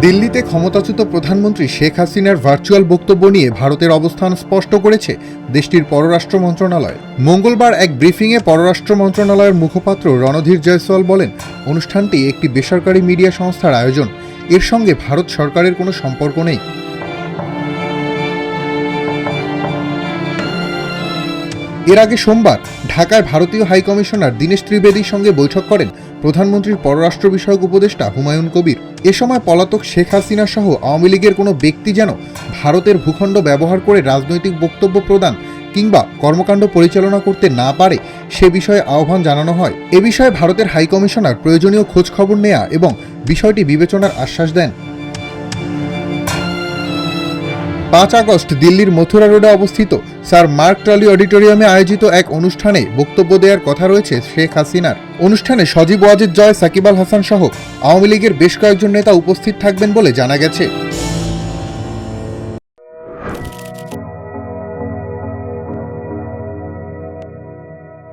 দিল্লিতে ক্ষমতাচ্যুত প্রধানমন্ত্রী শেখ হাসিনার ভার্চুয়াল বক্তব্য নিয়ে ভারতের অবস্থান স্পষ্ট করেছে দেশটির পররাষ্ট্র মন্ত্রণালয়। মঙ্গলবার এক ব্রিফিংয়ে পররাষ্ট্র মন্ত্রণালয়ের মুখপাত্র রণধীর জয়সওয়াল বলেন, অনুষ্ঠানটি একটি বেসরকারি মিডিয়া সংস্থার আয়োজন, এর সঙ্গে ভারত সরকারের কোনো সম্পর্ক নেই। এর আগে সোমবার ঢাকায় ভারতীয় হাইকমিশনার দীনেশ ত্রিবেদীর সঙ্গে বৈঠক করেন প্রধানমন্ত্রীর পররাষ্ট্র বিষয়ক উপদেষ্টা হুমায়ুন কবির। এ সময় পলাতক শেখ হাসিনা সহ আওয়ামী লীগের কোনো ব্যক্তি যেন ভারতের ভূখণ্ড ব্যবহার করে রাজনৈতিক বক্তব্য প্রদান কিংবা কর্মকাণ্ড পরিচালনা করতে না পারে সে বিষয়ে আহ্বান জানানো হয়। এ বিষয়ে ভারতের হাইকমিশনার প্রয়োজনীয় খোঁজ খবর নেয়া এবং বিষয়টি বিবেচনার আশ্বাস দেন। 5 আগস্ট দিল্লির মথুরা রোডে অবস্থিত স্যার মার্ক টলি অডিটোরিয়ামে আয়োজিত এক অনুষ্ঠানে বক্তব্য দেওয়ার কথা রয়েছে শেখ হাসিনার। অনুষ্ঠানে সজীব ওয়াজেদ জয়, সাকিব আল হাসান সহ আওয়ামী লীগের বেশ কয়েকজন নেতা উপস্থিত থাকবেন বলে জানা গেছে।